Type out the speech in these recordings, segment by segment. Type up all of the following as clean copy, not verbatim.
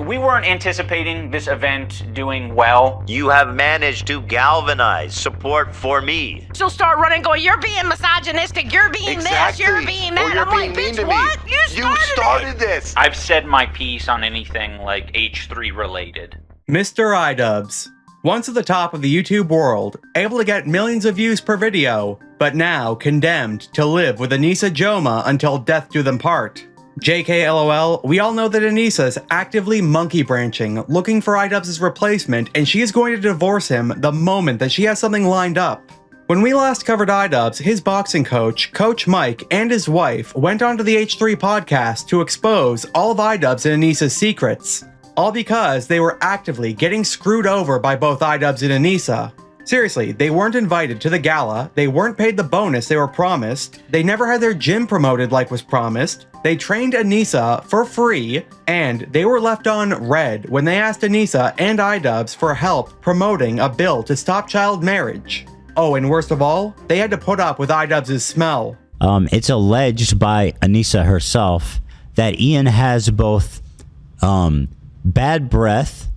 We weren't anticipating this event doing well. You have managed to galvanize support for me. She'll start running going, you're being misogynistic, you're being this, you're being that. Or I'm like, being mean bitch, to what? me. You started this. I've said my piece on anything like H3 related. Mr. Idubbbz. Once at the top of the YouTube world, able to get millions of views per video, but now condemned to live with Anisa Joma until death do them part. JK LOL, we all know that Anisa is actively monkey branching, looking for Idubbbz' replacement, and she is going to divorce him the moment that she has something lined up. When we last covered Idubbbz, his boxing coach, Coach Mike, and his wife went onto the H3 podcast to expose all of Idubbbz and Anisa's secrets. All because they were actively getting screwed over by both Idubbbz and Anisa. Seriously, they weren't invited to the gala, they weren't paid the bonus they were promised, they never had their gym promoted like was promised, they trained Anisa for free, and they were left on red when they asked Anisa and Idubbbz for help promoting a bill to stop child marriage. Oh, and worst of all, they had to put up with Idubbbz' smell. It's alleged by Anisa herself that Ian has both bad breath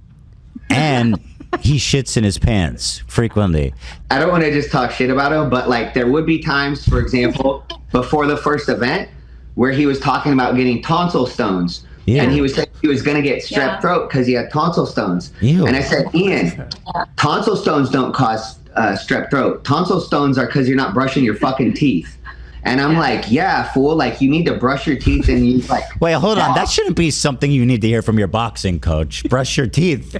and he shits in his pants frequently. I don't want to just talk shit about him, but like there would be times, for example, before the first event where he was talking about getting tonsil stones. Yeah. And he was saying he was going to get strep throat because he had tonsil stones. Ew. And I said, Ian, tonsil stones don't cause strep throat. Tonsil stones are because you're not brushing your fucking teeth. And I'm like, yeah, fool, like you need to brush your teeth and you like... Wait, hold on. That shouldn't be something you need to hear from your boxing coach. Brush your teeth.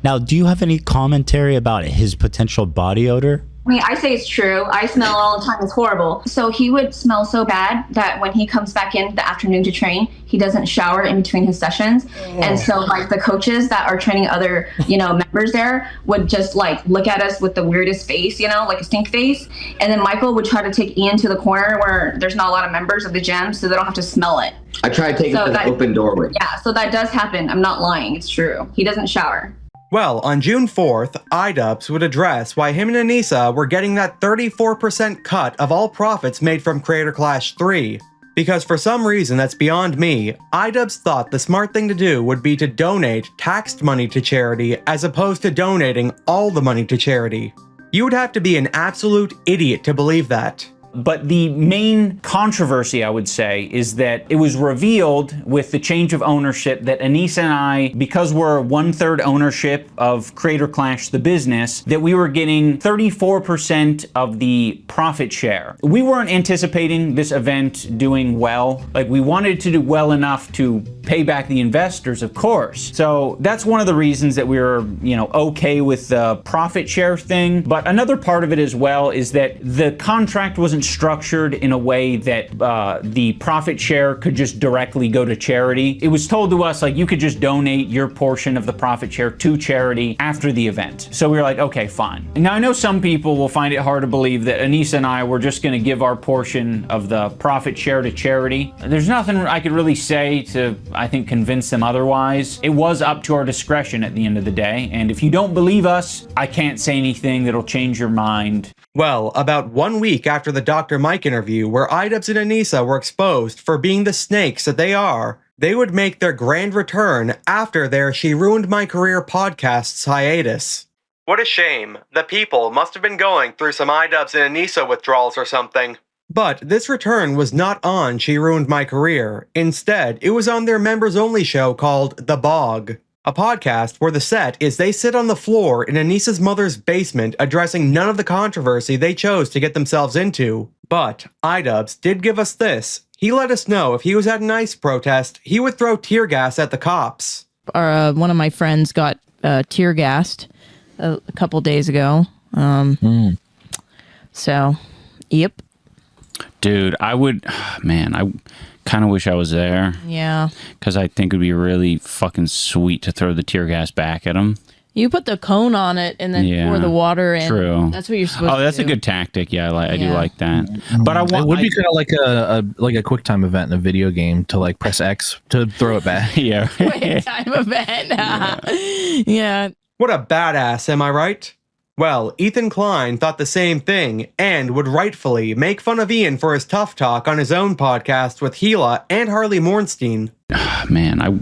Now, do you have any commentary about his potential body odor? I mean, I say it's true. I smell it all the time. It's horrible. So he would smell so bad that when he comes back in the afternoon to train, he doesn't shower in between his sessions. And so like the coaches that are training other, members there would just like look at us with the weirdest face, like a stink face. And then Michael would try to take Ian to the corner where there's not a lot of members of the gym so they don't have to smell it. I try to take it to the open doorway. Yeah, so that does happen. I'm not lying. It's true. He doesn't shower. Well, on June 4th, Idubbbz would address why him and Anisa were getting that 34% cut of all profits made from Creator Clash 3. Because for some reason that's beyond me, Idubbbz thought the smart thing to do would be to donate taxed money to charity as opposed to donating all the money to charity. You would have to be an absolute idiot to believe that. But the main controversy, I would say, is that it was revealed with the change of ownership that Anisa and I, because we're 1/3 ownership of Creator Clash, the business, that we were getting 34% of the profit share. We weren't anticipating this event doing well. Like, we wanted to do well enough to pay back the investors, of course. So that's one of the reasons that we were, okay with the profit share thing. But another part of it as well is that the contract wasn't structured in a way that the profit share could just directly go to charity. It was told to us like you could just donate your portion of the profit share to charity after the event. So we were like, okay, fine. Now I know some people will find it hard to believe that Anisa and I were just going to give our portion of the profit share to charity. There's nothing I could really say to, I think, convince them otherwise. It was up to our discretion at the end of the day. And if you don't believe us, I can't say anything that'll change your mind. Well, about 1 week after the Dr. Mike interview where Idubbbz and Anisa were exposed for being the snakes that they are, they would make their grand return after their She Ruined My Career podcast's hiatus. What a shame. The people must have been going through some Idubbbz and Anisa withdrawals or something. But this return was not on She Ruined My Career. Instead, it was on their members-only show called The Bog. A podcast where the set is they sit on the floor in Anisa's mother's basement addressing none of the controversy they chose to get themselves into. But Idubbbz did give us this. He let us know if he was at an ICE protest, he would throw tear gas at the cops. One of my friends got tear gassed a couple days ago. So, yep. Dude, I kind of wish I was there. Yeah. Because I think it'd be really fucking sweet to throw the tear gas back at them. You put the cone on it and then pour the water in. True. That's what you're supposed to do. Oh, that's a good tactic. Yeah, I do like that. But it would be kind of like a quick time event in a video game to like press X to throw it back. Yeah. Quick time event. Yeah. What a badass, am I right? Well, Ethan Klein thought the same thing and would rightfully make fun of Ian for his tough talk on his own podcast with Gila and Harley Mornstein. Man, I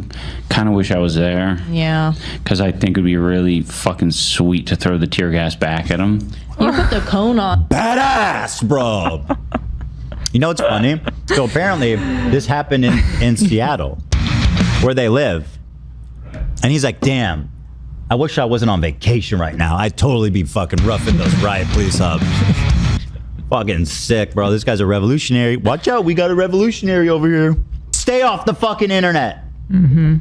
kind of wish I was there. Yeah. Because I think it would be really fucking sweet to throw the tear gas back at him. You put the cone on. Badass, bro. You know what's funny? So apparently this happened in Seattle, where they live. And he's like, damn, I wish I wasn't on vacation right now. I'd totally be fucking roughing those riot police up. Fucking sick, bro. This guy's a revolutionary. Watch out, we got a revolutionary over here. Stay off the fucking internet. Mm-hmm.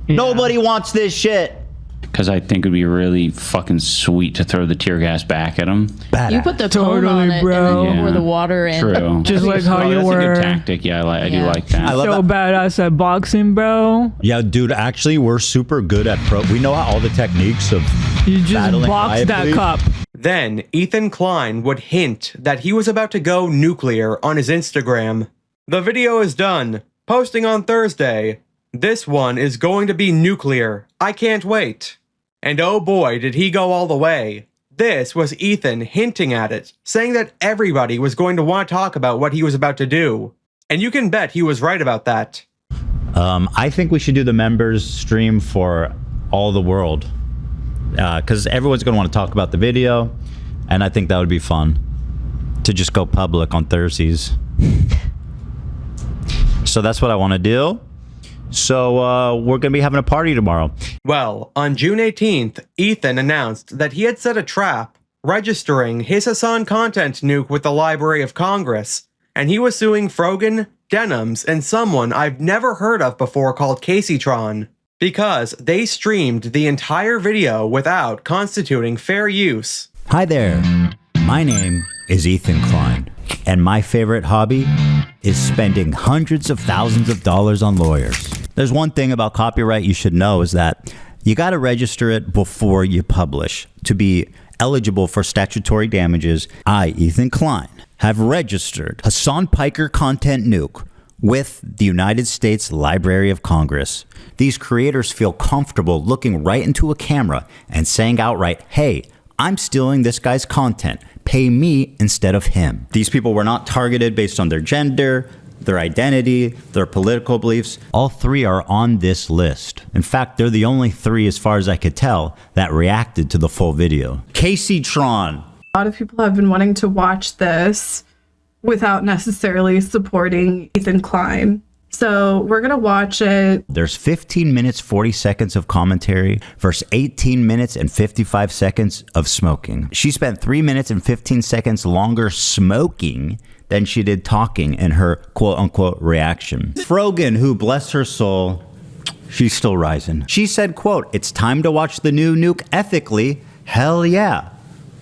Yeah. Nobody wants this shit. Because I think it would be really fucking sweet to throw the tear gas back at him. Badass. You put the cone on it, bro. And then pour the water in. True. Just like how you that's were. a good tactic. Yeah, I do like that. I love So badass at boxing, bro. Yeah, dude, actually, we're super good at we know all the techniques of You just battling box riot that police. cup. Then, Ethan Klein would hint that he was about to go nuclear on his Instagram. The video is done. Posting on Thursday. This one is going to be nuclear. I can't wait. And oh boy, did he go all the way. This was Ethan hinting at it, saying that everybody was going to want to talk about what he was about to do. And you can bet he was right about that. I think we should do the members stream for all the world. Because everyone's going to want to talk about the video. And I think that would be fun. To just go public on Thursdays. So that's what I want to do. So we're going to be having a party tomorrow. Well, on June 18th, Ethan announced that he had set a trap, registering his Hassan content nuke with the Library of Congress, and he was suing Frogan, Denims, and someone I've never heard of before called Caseytron, because they streamed the entire video without constituting fair use. Hi there. My name is Ethan Klein, and my favorite hobby is spending hundreds of thousands of dollars on lawyers. There's one thing about copyright you should know is that you got to register it before you publish to be eligible for statutory damages. I, Ethan Klein, have registered Hassan Piker Content Nuke with the United States Library of Congress. These creators feel comfortable looking right into a camera and saying outright, hey, I'm stealing this guy's content. Pay me instead of him. These people were not targeted based on their gender, their identity, their political beliefs. All three are on this list. In fact, they're the only three, as far as I could tell, that reacted to the full video. Caseytron. A lot of people have been wanting to watch this without necessarily supporting Ethan Klein. So we're going to watch it. There's 15 minutes, 40 seconds of commentary versus 18 minutes and 55 seconds of smoking. She spent 3 minutes and 15 seconds longer smoking than she did talking in her quote-unquote reaction. Frogan, who, bless her soul, she's still rising. She said, quote, it's time to watch the new nuke ethically. Hell yeah.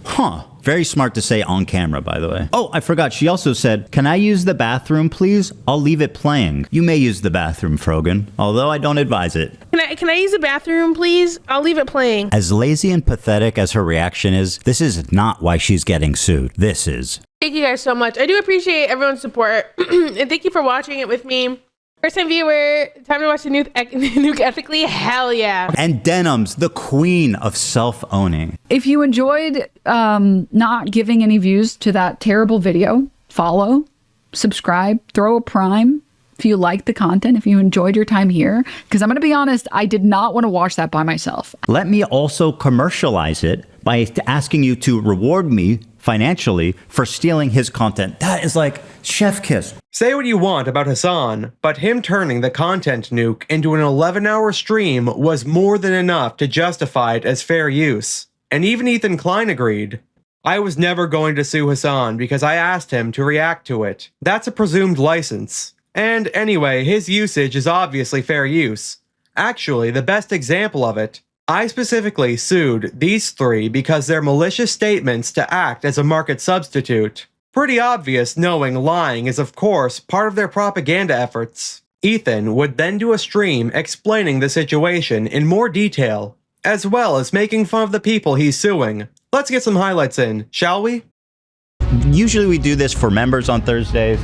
Huh. Very smart to say on camera, by the way. Oh, I forgot. She also said, can I use the bathroom, please? I'll leave it playing. You may use the bathroom, Frogan, although I don't advise it. Can I use the bathroom, please? I'll leave it playing. As lazy and pathetic as her reaction is, this is not why she's getting sued. This is. Thank you guys so much. I do appreciate everyone's support. And thank you for watching it with me. First time viewer, time to watch the nuke ethically? Hell yeah. And Denims, the queen of self-owning. If you enjoyed not giving any views to that terrible video, follow, subscribe, throw a prime. If you like the content, if you enjoyed your time here, because I'm going to be honest, I did not want to watch that by myself. Let me also commercialize it by asking you to reward me financially for stealing his content. That is like chef kiss. Say what you want about Hassan, but him turning the content nuke into an 11-hour stream was more than enough to justify it as fair use. And even Ethan Klein agreed. I was never going to sue Hassan because I asked him to react to it. That's a presumed license. And anyway, his usage is obviously fair use. Actually, the best example of it, I specifically sued these three because their malicious statements to act as a market substitute. Pretty obvious knowing lying is of course part of their propaganda efforts. Ethan would then do a stream explaining the situation in more detail, as well as making fun of the people he's suing. Let's get some highlights in, shall we? Usually we do this for members on Thursdays.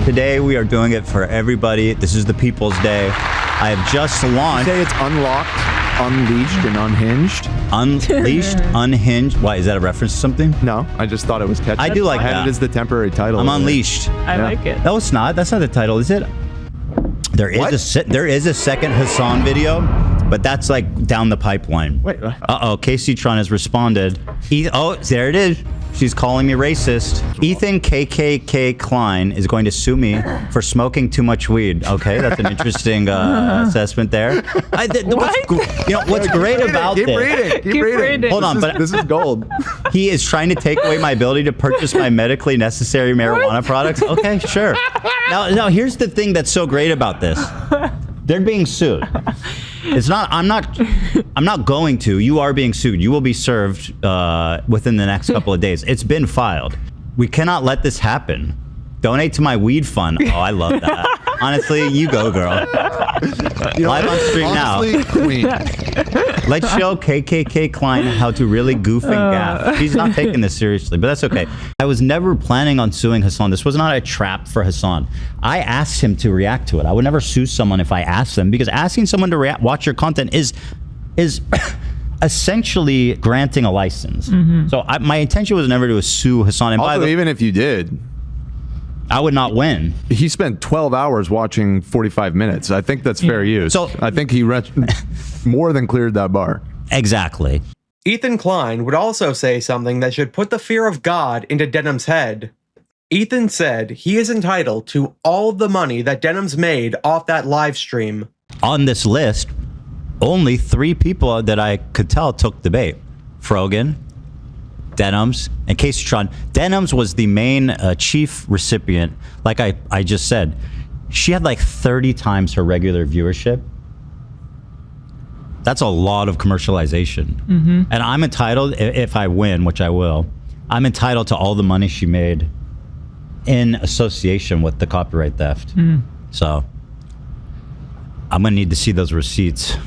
Today we are doing it for everybody. This is the People's Day. I have just launched. You say it's unlocked? unleashed and unhinged. Unleashed, unhinged. Why, is that a reference to something? No, I just thought it was catchy. I do like I had that. it as the temporary title. I'm unleashed. I like it. No, it's not. That's not the title, is it? There is a second Hassan video, but that's like down the pipeline. Wait. Casey Tron has responded. Oh, there it is. She's calling me racist. Ethan KKK Klein is going to sue me for smoking too much weed. Okay, that's an interesting assessment there. What's great about Keep this? Keep reading. Hold on, this is gold. He is trying to take away my ability to purchase my medically necessary marijuana products. Okay, sure. Now here's the thing that's so great about this. They're being sued. It's not. I'm not going to. You are being sued. You will be served within the next couple of days. It's been filed. We cannot let this happen. Donate to my weed fund. Oh, I love that. Honestly, you go, girl. Live on stream now. Queen. Let's show KKK Klein how to really goof and gaff. He's not taking this seriously, but that's okay. I was never planning on suing Hassan. This was not a trap for Hassan. I asked him to react to it. I would never sue someone if I asked them, because asking someone to watch your content is essentially granting a license. So my intention was never to sue Hassan. And Also, even if you did, I would not win. He spent 12 hours watching 45 minutes. I think that's fair use. So I think he more than cleared that bar. Exactly. Ethan Klein would also say something that should put the fear of God into Denim's head. Ethan said he is entitled to all the money that Denim's made off that live stream. On this list, only 3 people that I could tell took the bait. Frogan, Denimbbz, and Casey Tron. Denimbbz was the main chief recipient. Like I just said, she had like 30 times her regular viewership. That's a lot of commercialization. And I'm entitled, if I win, which I will, I'm entitled to all the money she made in association with the copyright theft. So I'm gonna need to see those receipts.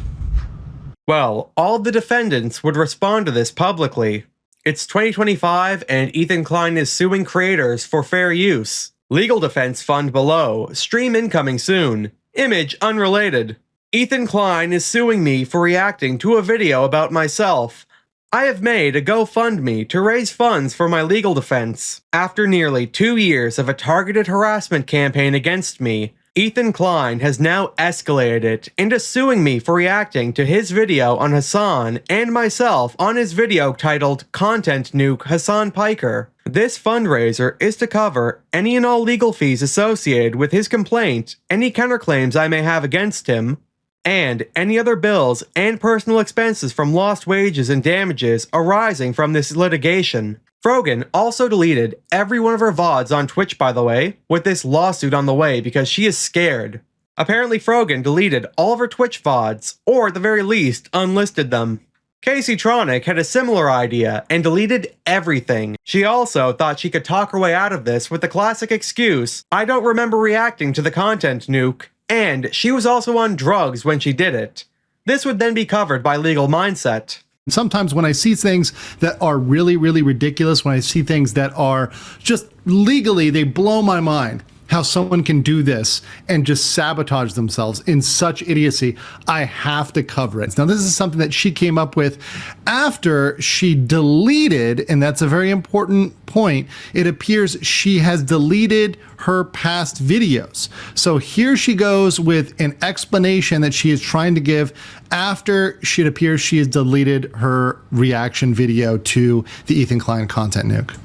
Well, all the defendants would respond to this publicly. It's 2025 and Ethan Klein is suing creators for fair use. Legal defense fund below. Stream incoming soon. Image unrelated. Ethan Klein is suing me for reacting to a video about myself. I have made a GoFundMe to raise funds for my legal defense. After nearly 2 years of a targeted harassment campaign against me, Ethan Klein has now escalated it into suing me for reacting to his video on Hassan and myself on his video titled Content Nuke Hassan Piker. This fundraiser is to cover any and all legal fees associated with his complaint, any counterclaims I may have against him, and any other bills and personal expenses from lost wages and damages arising from this litigation. Frogan also deleted every one of her VODs on Twitch, by the way, with this lawsuit on the way because she is scared. Apparently Frogan deleted all of her Twitch VODs, or at the very least, unlisted them. Casey Tronic had a similar idea and deleted everything. She also thought she could talk her way out of this with the classic excuse, I don't remember reacting to the content nuke, and she was also on drugs when she did it. This would then be covered by Legal Mindset. Sometimes when I see things that are really, really ridiculous, when I see things that are just legally, they blow my mind. How someone can do this and just sabotage themselves in such idiocy, I have to cover it. Now, this is something that she came up with after she deleted, and that's a very important point, it appears she has deleted her past videos. So here she goes with an explanation that she is trying to give after it appears she has deleted her reaction video to the Ethan Klein content nuke.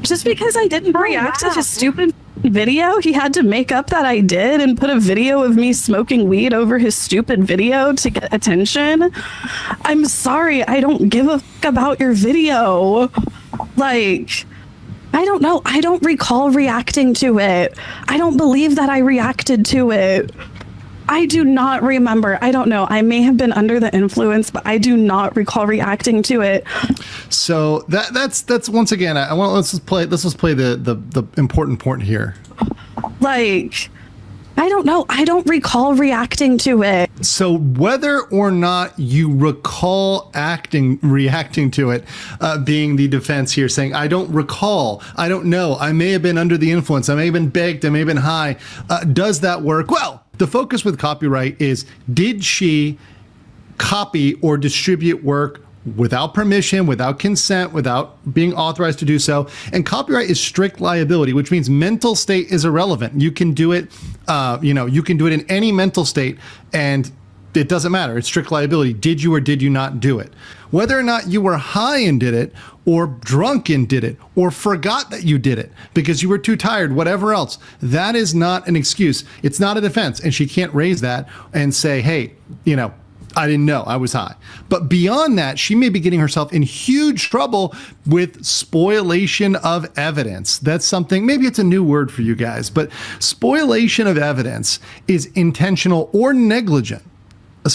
Just because I didn't react to his stupid video, he had to make up that I did and put a video of me smoking weed over his stupid video to get attention. I'm sorry, I don't give a fuck about your video. Like, I don't know. I don't recall reacting to it. I don't believe that I reacted to it. I do not remember. I don't know. I may have been under the influence, but I do not recall reacting to it. So that's once again. Let's just play the important point here. Like, I don't know. I don't recall reacting to it. So whether or not you recall reacting to it, being the defense here, saying, I don't recall, I don't know, I may have been under the influence, I may have been baked, I may have been high. Does that work? Well, the focus with copyright is, did she copy or distribute work without permission, without consent, without being authorized to do so. And copyright is strict liability, which means mental state is irrelevant. You can do it, you can do it in any mental state, and it doesn't matter. It's strict liability. Did you or did you not do it? Whether or not you were high and did it, or drunk and did it, or forgot that you did it because you were too tired, whatever else, that is not an excuse. It's not a defense. And she can't raise that and say, hey, I didn't know, I was high. But beyond that, she may be getting herself in huge trouble with spoliation of evidence. That's something, maybe it's a new word for you guys, but spoliation of evidence is intentional or negligent,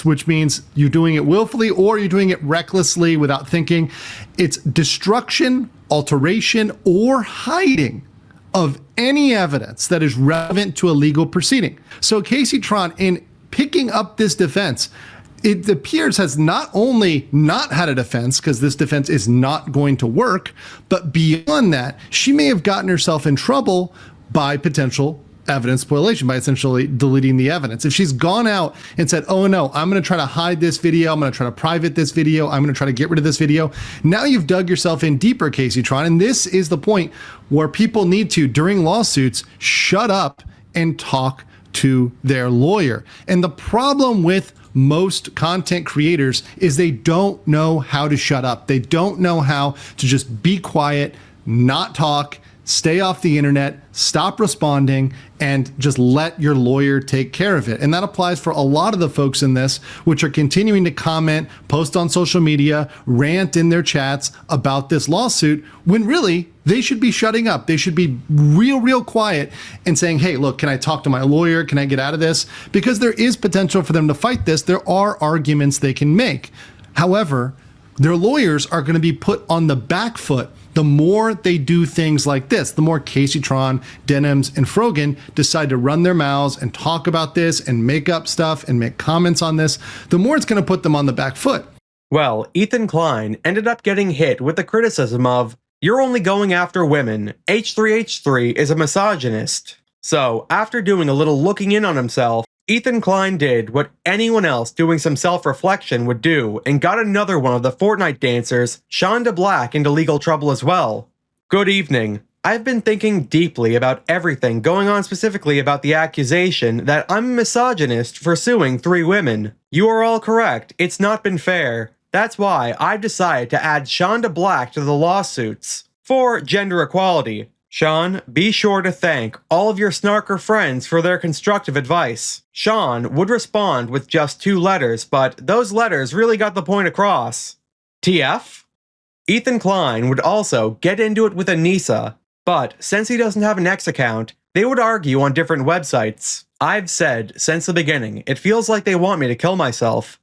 which means you're doing it willfully or you're doing it recklessly without thinking. It's destruction, alteration, or hiding of any evidence that is relevant to a legal proceeding. So Casey Tron, in picking up this defense, it appears has not only not had a defense, because this defense is not going to work, but beyond that, she may have gotten herself in trouble by potential evidence spoliation, by essentially deleting the evidence. If she's gone out and said, oh no, I'm going to try to hide this video, I'm going to try to private this video, I'm going to try to get rid of this video, now you've dug yourself in deeper, Casey Tron. And this is the point where people need to, during lawsuits, shut up and talk to their lawyer. And the problem with most content creators is they don't know how to shut up. They don't know how to just be quiet, not talk, stay off the internet, stop responding, and just let your lawyer take care of it. And that applies for a lot of the folks in this, which are continuing to comment, post on social media, rant in their chats about this lawsuit, when really they should be shutting up. They should be real quiet and saying, hey, look, can I talk to my lawyer? Can I get out of this? Because there is potential for them to fight this. There are arguments they can make. However, their lawyers are going to be put on the back foot the more they do things like this. The more Casey Tron, Denims, and Frogan decide to run their mouths and talk about this and make up stuff and make comments on this, the more it's going to put them on the back foot. Well, Ethan Klein ended up getting hit with the criticism of, you're only going after women. H3H3 is a misogynist. So, after doing a little looking in on himself, Ethan Klein did what anyone else doing some self-reflection would do and got another one of the Fortnite dancers, Shonda Black, into legal trouble as well. Good evening. I've been thinking deeply about everything going on, specifically about the accusation that I'm a misogynist for suing 3 women. You are all correct. It's not been fair. That's why I've decided to add Shonda Black to the lawsuits for gender equality. Sean, be sure to thank all of your snarker friends for their constructive advice. Sean would respond with just 2 letters, but those letters really got the point across. TF? Ethan Klein would also get into it with Anisa, but since he doesn't have an X account, they would argue on different websites. I've said since the beginning, it feels like they want me to kill myself.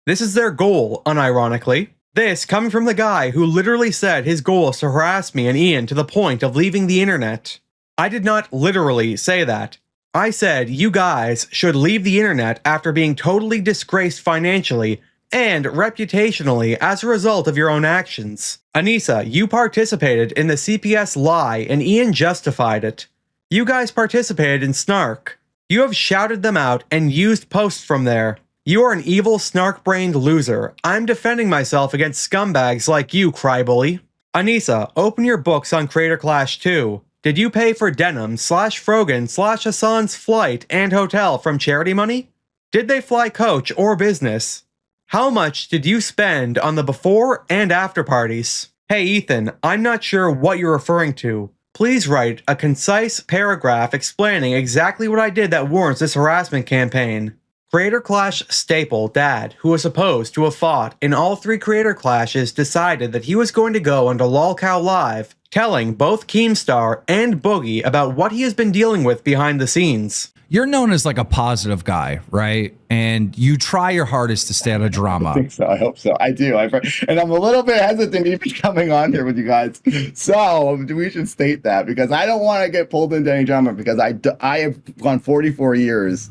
This is their goal, unironically. This coming from the guy who literally said his goal is to harass me and Ian to the point of leaving the internet. I did not literally say that. I said you guys should leave the internet after being totally disgraced financially and reputationally as a result of your own actions. Anisa, you participated in the CPS lie and Ian justified it. You guys participated in snark. You have shouted them out and used posts from there. You are an evil, snark-brained loser. I'm defending myself against scumbags like you, crybully. Anisa, open your books on Creator Clash 2. Did you pay for Denim/Frogan/Hassan's flight and hotel from charity money? Did they fly coach or business? How much did you spend on the before and after parties? Hey Ethan, I'm not sure what you're referring to. Please write a concise paragraph explaining exactly what I did that warrants this harassment campaign. Creator Clash staple Dad, who was supposed to have fought in all 3 Creator Clashes, decided that he was going to go onto Lolcow Live, telling both Keemstar and Boogie about what he has been dealing with behind the scenes. You're known as like a positive guy, right? And you try your hardest to stay out of drama. I think so. I hope so. I do. And I'm a little bit hesitant even coming on here with you guys. So we should state that because I don't want to get pulled into any drama because I have gone 44 years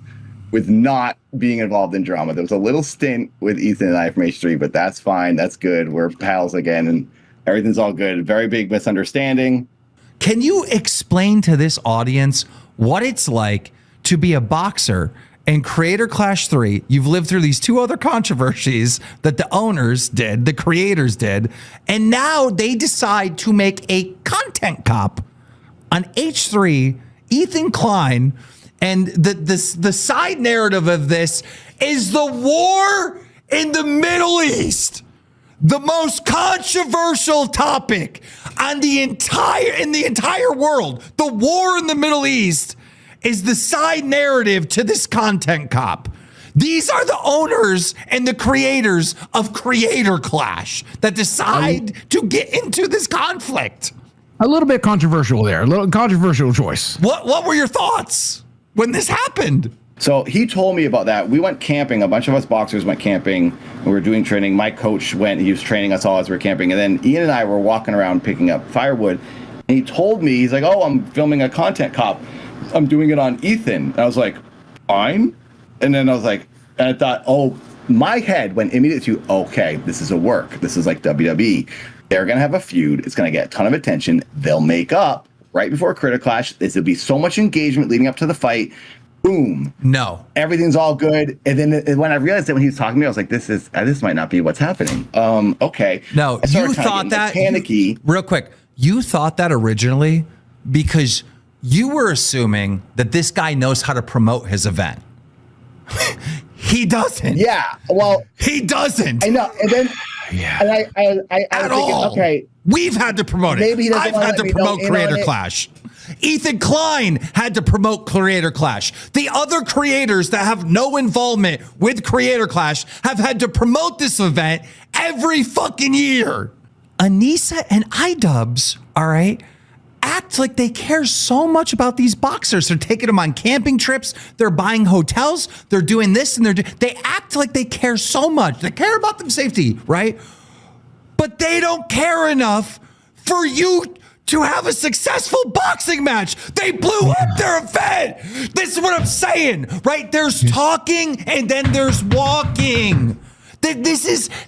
with not being involved in drama. There was a little stint with Ethan and I from H3, but that's fine. That's good. We're pals again, and everything's all good. Very big misunderstanding. Can you explain to this audience what it's like to be a boxer in Creator Clash 3, you've lived through these two other controversies that the owners did, the creators did, and now they decide to make a content cop on H3, Ethan Klein, and the side narrative of this is the war in the Middle East. The most controversial topic in the entire world, the war in the Middle East, is the side narrative to this content cop. These are the owners and the creators of Creator Clash that decide to get into this conflict. A little bit controversial there. A little controversial choice. What were your thoughts when this happened? So he told me about that. We went camping. A bunch of us boxers went camping. We were doing training. My coach went. He was training us all as we were camping. And then Ian and I were walking around picking up firewood. And he told me, he's like, oh, I'm filming a content cop. I'm doing it on Ethan. And I was like, fine. And then I was like, and I thought, oh, my head went immediately to, okay, this is a work. This is like WWE. They're going to have a feud. It's going to get a ton of attention. They'll make up right before Creator Clash. There'll be so much engagement leading up to the fight. Boom. No. Everything's all good. And then when I realized that when he was talking to me, I was like, this might not be what's happening. Okay. No, you thought that panicky. Real quick. You thought that originally because you were assuming that this guy knows how to promote his event. He doesn't. Yeah. Well, he doesn't. I know. And then and I at was thinking, all. okay. We've had to promote it. Maybe he doesn't I've wanna had let to me promote know in Creator on it. Clash. Ethan Klein had to promote Creator Clash. The other creators that have no involvement with Creator Clash have had to promote this event every fucking year. Anisa and Idubbbz, all right, act like they care so much about these boxers. They're taking them on camping trips. They're buying hotels. They're doing this and they act like they care so much. They care about their safety, right? But they don't care enough for you to have a successful boxing match. They blew up their event. This is what I'm saying, right? There's talking and then there's walking. This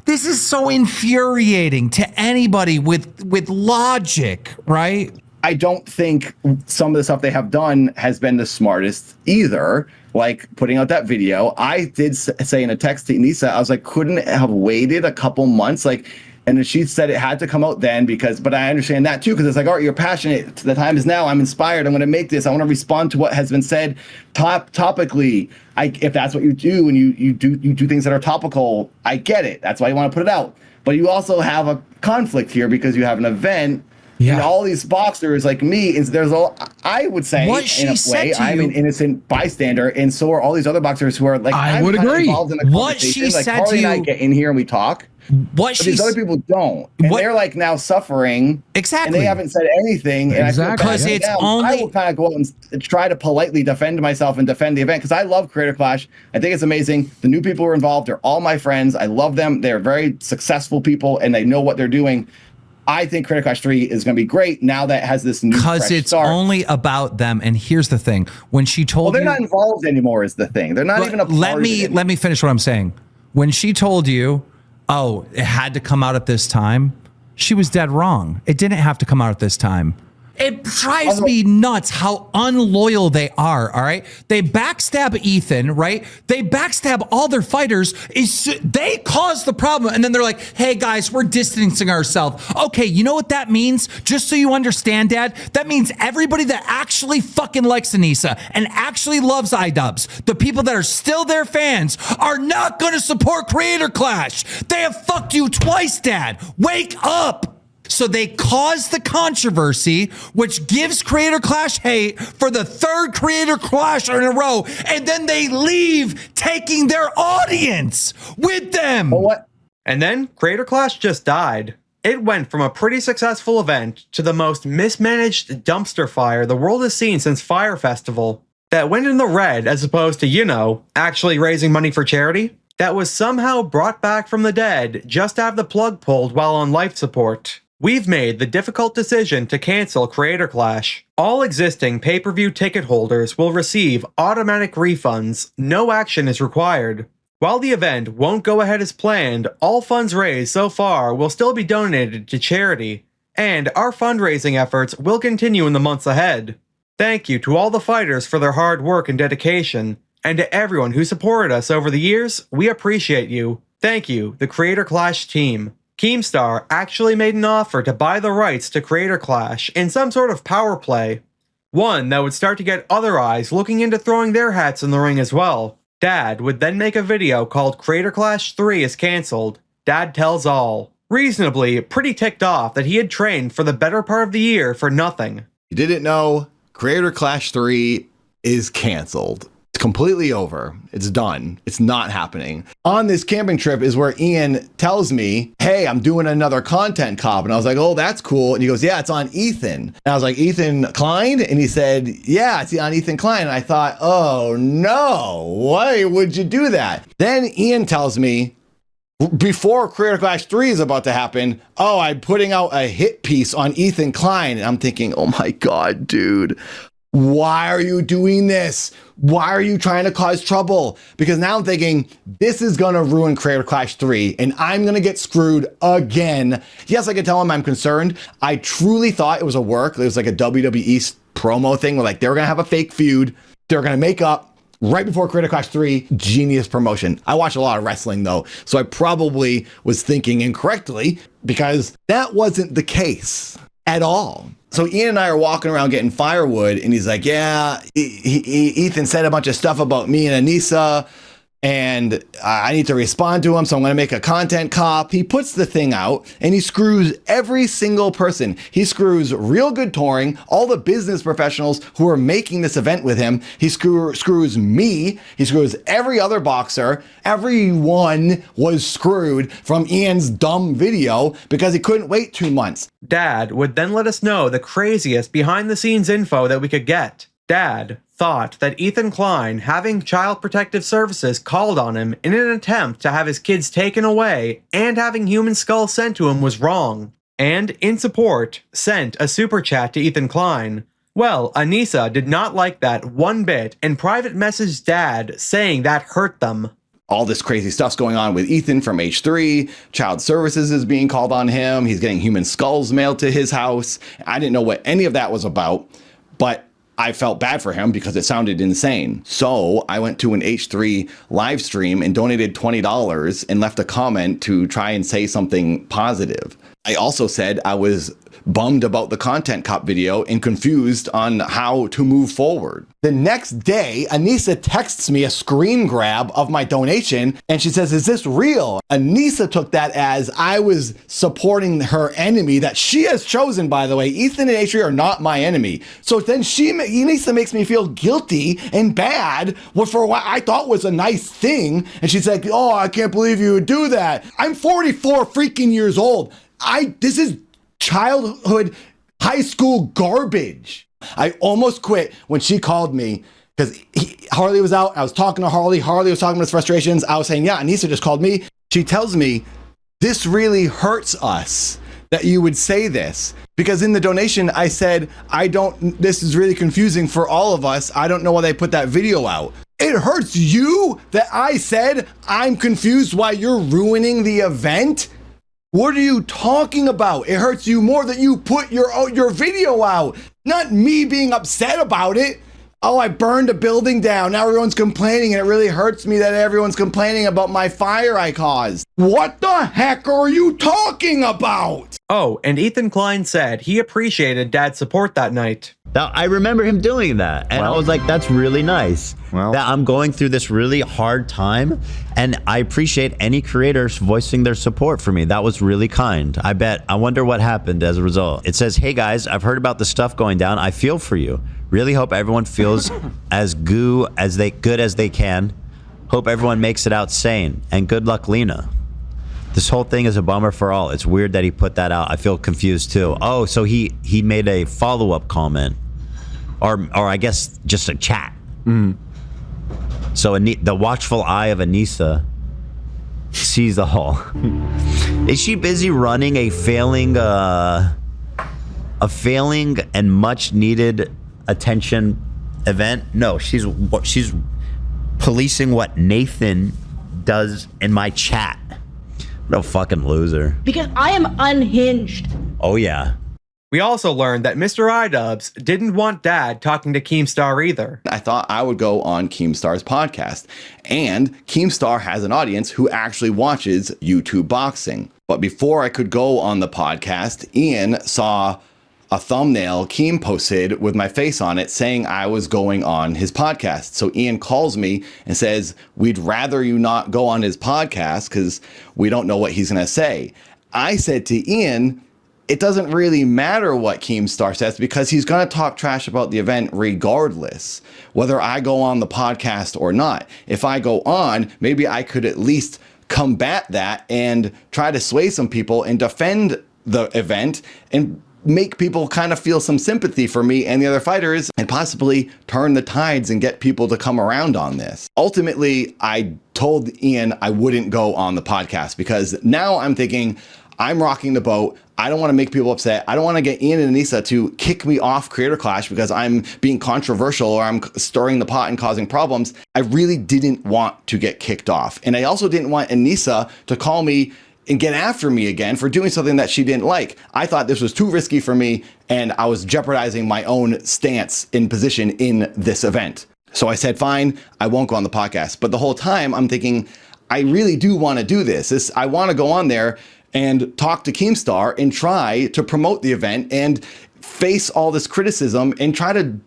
is so infuriating to anybody with logic, right? I don't think some of the stuff they have done has been the smartest either. Like putting out that video. I did say in a text to Anisa, I was like, couldn't have waited a couple months? And then she said it had to come out then but I understand that too, because it's like, all right, you're passionate. The time is now. I'm inspired. I'm going to make this. I want to respond to what has been said topically. If that's what you do and you do things that are topical, I get it. That's why you want to put it out. But you also have a conflict here because you have an event. Yeah. And all these boxers like me, I would say, in a way, I'm an innocent bystander, and so are all these other boxers who are like, I would agree. Involved in the what she like, said Harley to and I get in here and we talk. But these other people don't, and they're like now suffering. Exactly. And they haven't said anything. And because I will kind of go out and try to politely defend myself and defend the event because I love Creator Clash. I think it's amazing. The new people who are involved, they're all my friends. I love them. They're very successful people, and they know what they're doing. I think Creator Clash 3 is going to be great now that it has this new because it's start. Only about them. And here's the thing: when she told they're not involved anymore, is the thing. They're not even a part let me finish what I'm saying. When she told you, oh, it had to come out at this time, she was dead wrong. It didn't have to come out at this time. It drives me nuts how unloyal they are, all right? They backstab Ethan, right? They backstab all their fighters. They caused the problem, and then they're like, hey, guys, we're distancing ourselves. Okay, you know what that means? Just so you understand, Dad, that means everybody that actually fucking likes Anisa and actually loves Idubbbz, the people that are still their fans, are not going to support Creator Clash. They have fucked you twice, Dad. Wake up. So they caused the controversy, which gives Creator Clash hate for the third Creator Clash in a row, and then they leave taking their audience with them. And then Creator Clash just died. It went from a pretty successful event to the most mismanaged dumpster fire the world has seen since Fyre Festival. That went in the red as opposed to, actually raising money for charity. That was somehow brought back from the dead just to have the plug pulled while on life support. We've made the difficult decision to cancel Creator Clash. All existing pay-per-view ticket holders will receive automatic refunds. No action is required. While the event won't go ahead as planned, all funds raised so far will still be donated to charity, and our fundraising efforts will continue in the months ahead. Thank you to all the fighters for their hard work and dedication, And to everyone who supported us over the years, we appreciate you. Thank you, the Creator Clash team. Keemstar actually made an offer to buy the rights to Creator Clash in some sort of power play. One that would start to get other eyes looking into throwing their hats in the ring as well. Dad would then make a video called Creator Clash 3 is cancelled. Dad tells all. Reasonably pretty ticked off that he had trained for the better part of the year for nothing. You didn't know Creator Clash 3 is canceled. It's completely over. It's done. It's not happening. On this camping trip is where Ian tells me, hey, I'm doing another content cop. And I was like, oh, that's cool. And he goes, yeah, it's on Ethan. And I was like, Ethan Klein? And he said, yeah, it's on Ethan Klein. And I thought, oh no, why would you do that? Then Ian tells me, before Creator Clash 3 is about to happen, oh, I'm putting out a hit piece on Ethan Klein. And I'm thinking, oh my God, dude. Why are you doing this? Why are you trying to cause trouble? Because now I'm thinking this is going to ruin Creator Clash 3 and I'm going to get screwed again. Yes, I can tell him I'm concerned. I truly thought it was a work. It was like a WWE promo thing where like they were going to have a fake feud. They're going to make up right before Creator Clash 3. Genius promotion. I watch a lot of wrestling though, so I probably was thinking incorrectly because that wasn't the case at all. So Ian and I are walking around getting firewood and he's like, yeah, Ethan said a bunch of stuff about me and Anisa and I need to respond to him. So I'm going to make a content cop. He puts the thing out and he screws every single person. He screws Real Good Touring, all the business professionals who are making this event with him. He screws me. He screws every other boxer. Everyone was screwed from Ian's dumb video because he couldn't wait 2 months. Dad would then let us know the craziest behind the scenes info that we could get. Dad thought that Ethan Klein having Child Protective Services called on him in an attempt to have his kids taken away and having human skulls sent to him was wrong. And in support, sent a super chat to Ethan Klein. Well, Anisa did not like that one bit and private messaged Dad saying that hurt them. All this crazy stuff's going on with Ethan from H3. Child Services is being called on him. He's getting human skulls mailed to his house. I didn't know what any of that was about, but I felt bad for him because it sounded insane. So I went to an H3 live stream and donated $20 and left a comment to try and say something positive. I also said I was bummed about the content cop video and confused on how to move forward. The next day, Anisa texts me a screen grab of my donation and she says, is this real? Anisa took that as I was supporting her enemy that she has chosen, by the way. Ethan and H3 are not my enemy. So then Anisa makes me feel guilty and bad for what I thought was a nice thing. And she's like, oh, I can't believe you would do that. I'm 44 freaking years old. This is childhood, high school garbage. I almost quit when she called me because Harley was out. I was talking to Harley. Harley was talking about his frustrations. I was saying, yeah, Anisa just called me. She tells me, this really hurts us that you would say this. Because in the donation, I said, this is really confusing for all of us. I don't know why they put that video out. It hurts you that I said I'm confused why you're ruining the event? What are you talking about? It hurts you more that you put your video out, not me being upset about it. Oh, I burned a building down. Now everyone's complaining and it really hurts me that everyone's complaining about my fire I caused. What the heck are you talking about? Oh, and Ethan Klein said he appreciated Dad's support that night. Now, I remember him doing that, and I was like, that's really nice. That I'm going through this really hard time, and I appreciate any creators voicing their support for me. That was really kind. I wonder what happened as a result. It says, hey guys, I've heard about the stuff going down. I feel for you. Really hope everyone feels as good as they can. Hope everyone makes it out sane, and good luck, Lena. This whole thing is a bummer for all. It's weird that he put that out. I feel confused too. Oh, so he made a follow-up comment, or I guess just a chat. So the watchful eye of Anisa sees all. Is she busy running a failing and much needed attention event? No, she's policing what Nathan does in my chat. What a fucking loser. Because I am unhinged. Oh yeah. We also learned that Mr. Idubbbz didn't want Dad talking to Keemstar either. I thought I would go on Keemstar's podcast, and Keemstar has an audience who actually watches YouTube boxing. But before I could go on the podcast, Ian saw a thumbnail Keem posted with my face on it saying I was going on his podcast. So Ian calls me and says, we'd rather you not go on his podcast because we don't know what he's going to say. I said to Ian, it doesn't really matter what Keemstar says because he's going to talk trash about the event regardless, whether I go on the podcast or not. If I go on, maybe I could at least combat that and try to sway some people and defend the event and make people kind of feel some sympathy for me and the other fighters and possibly turn the tides and get people to come around on this. Ultimately, I told Ian I wouldn't go on the podcast because now I'm thinking I'm rocking the boat. I don't want to make people upset. I don't want to get Ian and Anisa to kick me off Creator Clash because I'm being controversial or I'm stirring the pot and causing problems. I really didn't want to get kicked off. And I also didn't want Anisa to call me and get after me again for doing something that she didn't like. I thought this was too risky for me and I was jeopardizing my own stance in position in this event. So I said, fine, I won't go on the podcast. But the whole time I'm thinking, I really do want to do this. I want to go on there and talk to Keemstar and try to promote the event and face all this criticism and try to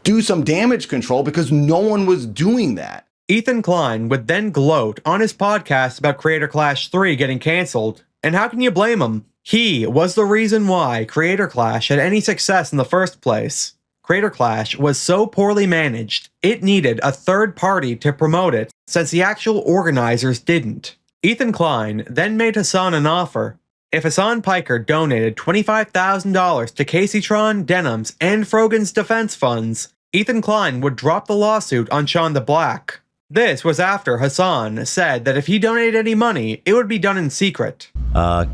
do some damage control because no one was doing that. Ethan Klein would then gloat on his podcast about Creator Clash 3 getting cancelled. And how can you blame him? He was the reason why Creator Clash had any success in the first place. Creator Clash was so poorly managed, it needed a third party to promote it since the actual organizers didn't. Ethan Klein then made Hassan an offer. If Hassan Piker donated $25,000 to Caseytron, Denims, and Frogan's defense funds, Ethan Klein would drop the lawsuit on Sean the Black. This was after Hassan said that if he donated any money, it would be done in secret.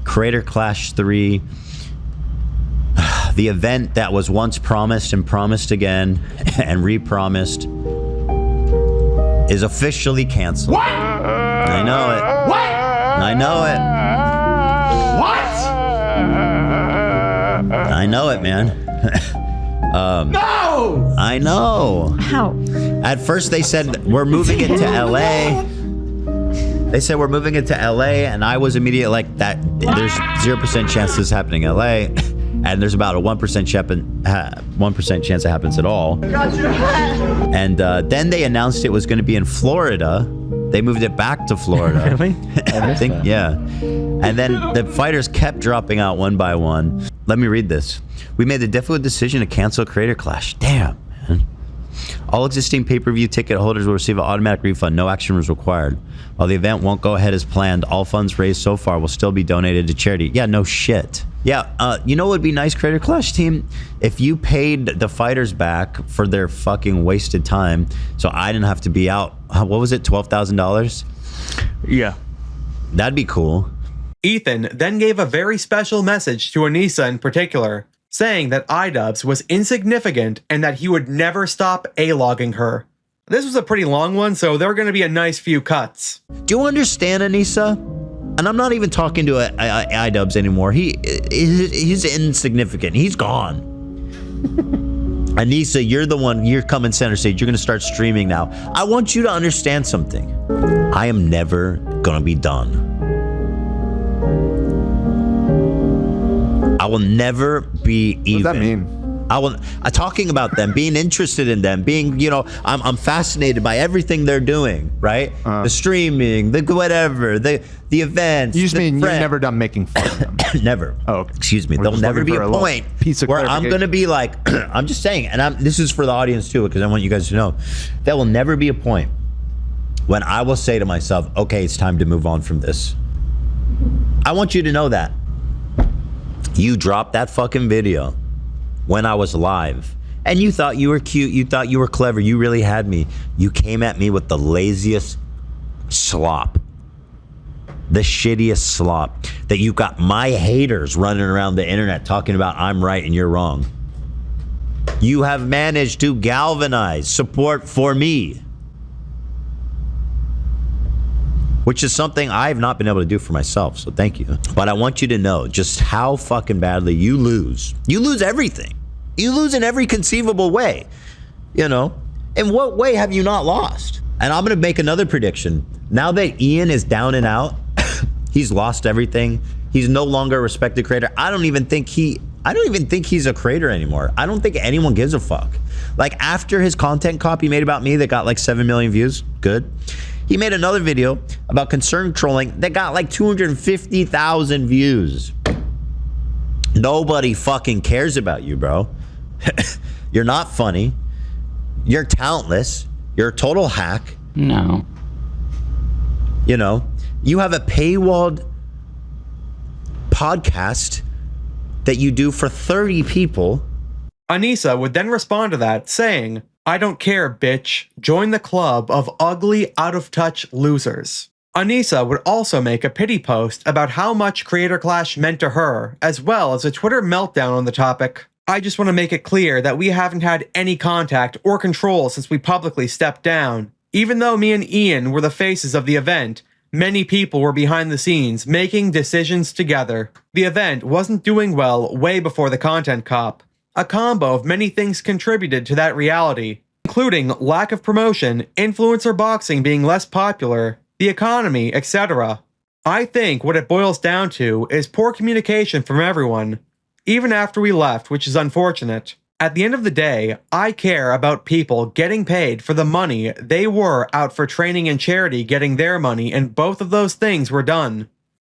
Creator Clash 3, the event that was once promised and promised again and re-promised, is officially canceled. What? I know it. What? I know it. What? I know it, man. No! I know. How? At first they said we're moving it to LA. They said we're moving it to LA, and I was immediately like, that. There's 0% chance this is happening in LA, and there's about a 1% chance it happens at all. And then they announced it was going to be in Florida. They moved it back to Florida. Really? I think, yeah. And then the fighters kept dropping out one by one. Let me read this. We made the difficult decision to cancel Creator Clash. Damn, man. All existing pay-per-view ticket holders will receive an automatic refund. No action was required. While the event won't go ahead as planned, all funds raised so far will still be donated to charity. Yeah, no shit. Yeah, you know what would be nice, Creator Clash team? If you paid the fighters back for their fucking wasted time, so I didn't have to be out. What was it, $12,000? Yeah. That'd be cool. Ethan then gave a very special message to Anisa in particular, saying that Idubbbz was insignificant and that he would never stop A-logging her. This was a pretty long one, so there were going to be a nice few cuts. Do you understand, Anisa? And I'm not even talking to Idubbbz anymore. He's insignificant. He's gone. Anisa, you're the one. You're coming center stage. You're going to start streaming now. I want you to understand something. I am never going to be done. I will never be even. What does that mean? Talking about them, being interested in them, being, you know, I'm fascinated by everything they're doing, right? The streaming, the whatever, the events. You just mean you're never done making fun of them? Never. Oh, excuse me. There'll never be a point where I'm going to be like, I'm just saying, and this is for the audience too, because I want you guys to know, there will never be a point when I will say to myself, okay, it's time to move on from this. I want you to know that. You dropped that fucking video when I was live, and you thought you were cute, you thought you were clever, you really had me. You came at me with the laziest slop, the shittiest slop, that you got my haters running around the internet talking about I'm right and you're wrong. You have managed to galvanize support for me. which is something I've not been able to do for myself. So thank you. But I want you to know just how fucking badly you lose. You lose everything. You lose in every conceivable way. You know, in what way have you not lost? And I'm going to make another prediction. Now that Ian is down and out, he's lost everything. He's no longer a respected creator. I don't even think he's a creator anymore. I don't think anyone gives a fuck. Like after his content copy made about me that got like 7 million views, good. He made another video about concern trolling that got like 250,000 views. Nobody fucking cares about you, bro. You're not funny. You're talentless. You're a total hack. No. You know, you have a paywalled podcast that you do for 30 people. Anisa would then respond to that, saying, "I don't care, bitch. Join the club of ugly, out-of-touch losers." Anisa would also make a pity post about how much Creator Clash meant to her, as well as a Twitter meltdown on the topic. I just want to make it clear that we haven't had any contact or control since we publicly stepped down. Even though me and Ian were the faces of the event, many people were behind the scenes making decisions together. The event wasn't doing well way before the content cop. A combo of many things contributed to that reality, including lack of promotion, influencer boxing being less popular, the economy, etc. I think what it boils down to is poor communication from everyone, even after we left, which is unfortunate. At the end of the day, I care about people getting paid for the money they were out for training and charity getting their money, and both of those things were done.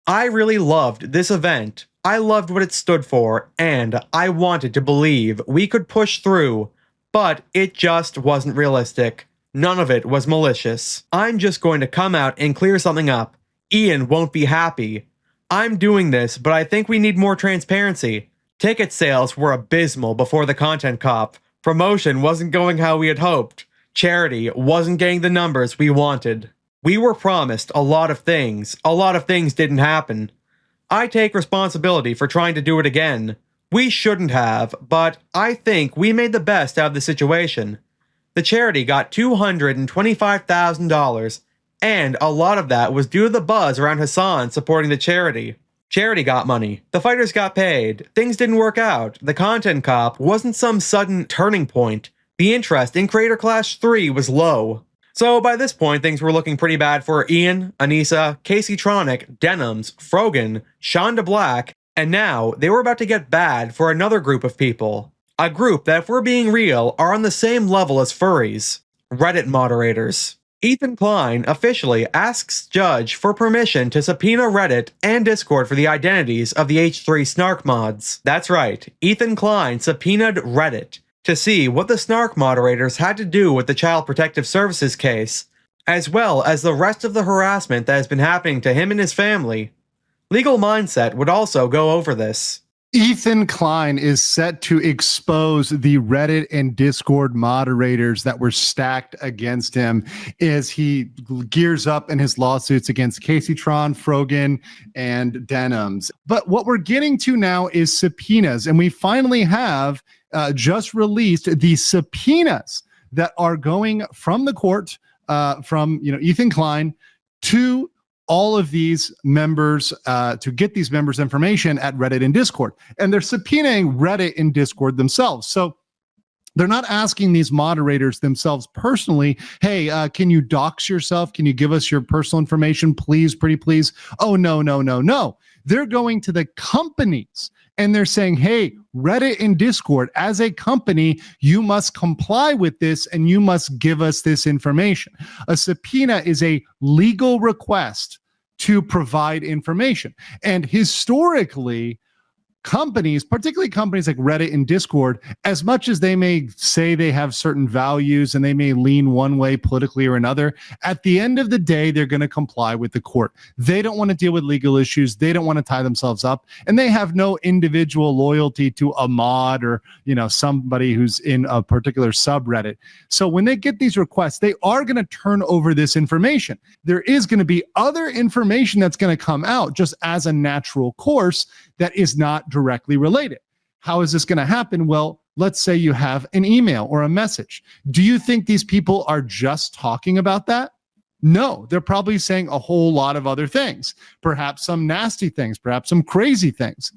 I really loved this event. I loved what it stood for, and I wanted to believe we could push through, but it just wasn't realistic. None of it was malicious. I'm just going to come out and clear something up. Ian won't be happy. I'm doing this, but I think we need more transparency. Ticket sales were abysmal before the content cop. Promotion wasn't going how we had hoped. Charity wasn't getting the numbers we wanted. We were promised a lot of things. A lot of things didn't happen. I take responsibility for trying to do it again. We shouldn't have, but I think we made the best out of the situation. The charity got $225,000, and a lot of that was due to the buzz around Hassan supporting the charity. Charity got money. The fighters got paid. Things didn't work out. The content cop wasn't some sudden turning point. The interest in Creator Clash 3 was low. So by this point, things were looking pretty bad for Ian, Anisa, Casey Tronic, Denims, Frogan, Shonda Black, and now they were about to get bad for another group of people. A group that, if we're being real, are on the same level as furries. Reddit moderators. Ethan Klein officially asks Judge for permission to subpoena Reddit and Discord for the identities of the H3 Snark mods. That's right, Ethan Klein subpoenaed Reddit to see what the Snark moderators had to do with the Child Protective Services case, as well as the rest of the harassment that has been happening to him and his family. Legal Mindset would also go over this. Ethan Klein is set to expose the Reddit and Discord moderators that were stacked against him as he gears up in his lawsuits against Caseytron, Frogan, and Denims. But what we're getting to now is subpoenas, and we finally have just released the subpoenas that are going from the court, from Ethan Klein to all of these members to get these members' information at Reddit and Discord. And they're subpoenaing Reddit and Discord themselves. So they're not asking these moderators themselves personally, hey, can you dox yourself? Can you give us your personal information, please, pretty please? Oh, no. They're going to the companies and they're saying, hey, Reddit and Discord, as a company, you must comply with this and you must give us this information. A subpoena is a legal request to provide information. And historically, companies, particularly companies like Reddit and Discord, as much as they may say they have certain values and they may lean one way politically or another, at the end of the day, they're going to comply with the court. They don't want to deal with legal issues. They don't want to tie themselves up, and they have no individual loyalty to a mod or, somebody who's in a particular subreddit. So when they get these requests, they are going to turn over this information. There is going to be other information that's going to come out just as a natural course that is not directly related. How is this going to happen? Well, let's say you have an email or a message. Do you think these people are just talking about that? No, they're probably saying a whole lot of other things, perhaps some nasty things, perhaps some crazy things,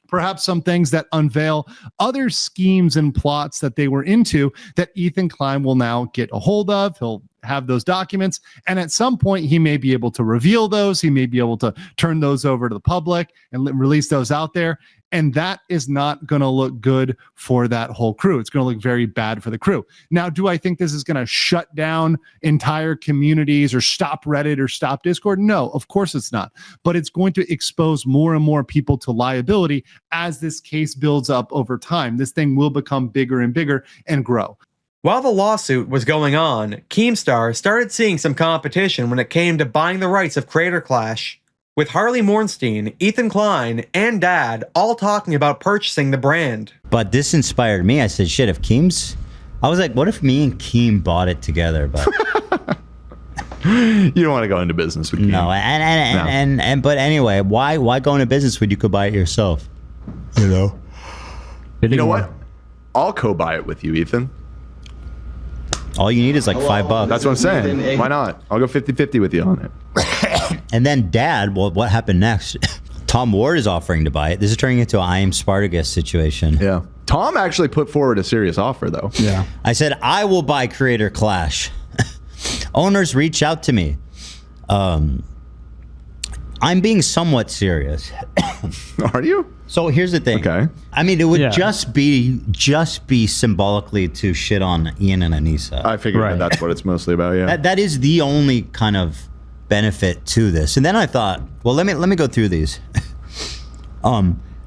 perhaps some things that unveil other schemes and plots that they were into that Ethan Klein will now get a hold of. He'll have those documents, and at some point he may be able to reveal those. He may be able to turn those over to the public and release those out there. And that is not going to look good for that whole crew. It's going to look very bad for the crew. Now, do I think this is going to shut down entire communities or stop Reddit or stop Discord? No, of course it's not. But it's going to expose more and more people to liability as this case builds up over time. This thing will become bigger and bigger and grow. While the lawsuit was going on, Keemstar started seeing some competition when it came to buying the rights of Creator Clash, with Harley Mornstein, Ethan Klein, and Dad all talking about purchasing the brand. But this inspired me. I said, shit, if Keems... I was like, what if me and Keem bought it together? But you don't want to go into business with Keem. No, but anyway, why go into business when you could buy it yourself? You know? You know what? I'll co-buy it with you, Ethan. All you need is like $5. That's what I'm saying. Why not? I'll go 50-50 with you on it. And then Dad, well, what happened next? Tom Ward is offering to buy it. This is turning into an I am Spartacus situation. Yeah. Tom actually put forward a serious offer, though. Yeah. I said, I will buy Creator Clash. Owners reach out to me. I'm being somewhat serious. Are you? So here's the thing. Okay. I mean, it would just be symbolically to shit on Ian and Anisa. I figured that that's what it's mostly about. Yeah. That is the only kind of benefit to this. And then I thought, well, let me go through these.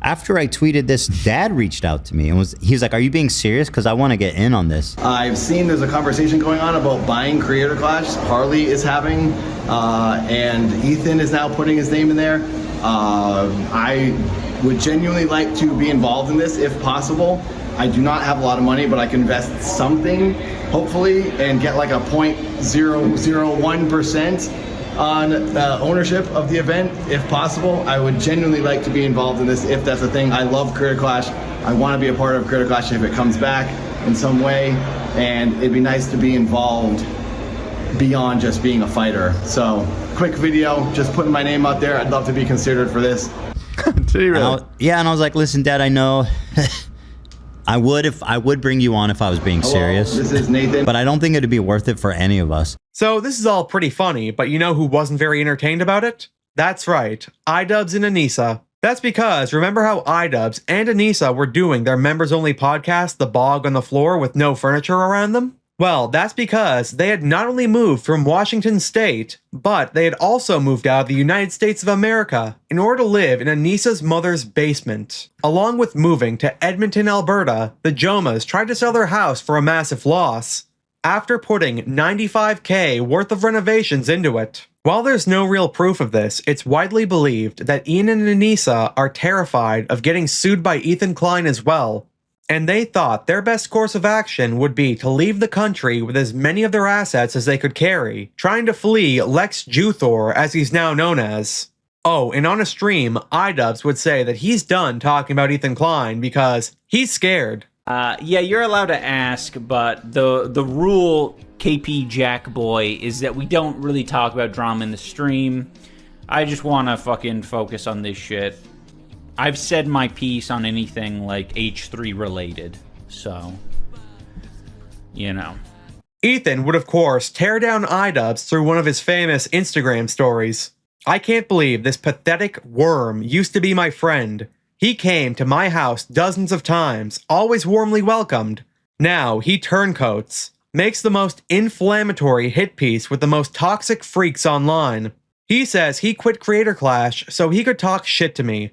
After I tweeted this, Dad reached out to me and he's like, "Are you being serious? Because I want to get in on this." I've seen there's a conversation going on about buying Creator Clash. Harley is having, and Ethan is now putting his name in there. I would genuinely like to be involved in this if possible. I do not have a lot of money, but I can invest something, hopefully, and get like a 0.001% on ownership of the event, if possible. I would genuinely like to be involved in this if that's a thing. I love Creator Clash. I want to be a part of Creator Clash if it comes back in some way, and it'd be nice to be involved beyond just being a fighter. So, quick video, just putting my name out there. I'd love to be considered for this. Did he really? And I was like, listen, Dad, I know I would bring you on if I was being serious. This is Nathan. But I don't think it'd be worth it for any of us. So this is all pretty funny, but you know who wasn't very entertained about it? That's right, Idubbbz and Anisa. That's because remember how Idubbbz and Anisa were doing their members-only podcast, The Bog on the Floor, with no furniture around them? Well, that's because they had not only moved from Washington State, but they had also moved out of the United States of America in order to live in Anisa's mother's basement. Along with moving to Edmonton, Alberta, the Jomas tried to sell their house for a massive loss, after putting $95,000 worth of renovations into it. While there's no real proof of this, it's widely believed that Ian and Anisa are terrified of getting sued by Ethan Klein as well, and they thought their best course of action would be to leave the country with as many of their assets as they could carry, trying to flee Lex Juthor, as he's now known as. Oh, and on a stream, Idubbbz would say that he's done talking about Ethan Klein because he's scared. Yeah, you're allowed to ask, but the rule, KP Jackboy, is that we don't really talk about drama in the stream. I just want to fucking focus on this shit. I've said my piece on anything like H3 related, so, you know. Ethan would of course tear down Idubbbz through one of his famous Instagram stories. "I can't believe this pathetic worm used to be my friend. He came to my house dozens of times, always warmly welcomed. Now he turncoats, makes the most inflammatory hit piece with the most toxic freaks online. He says he quit Creator Clash so he could talk shit to me.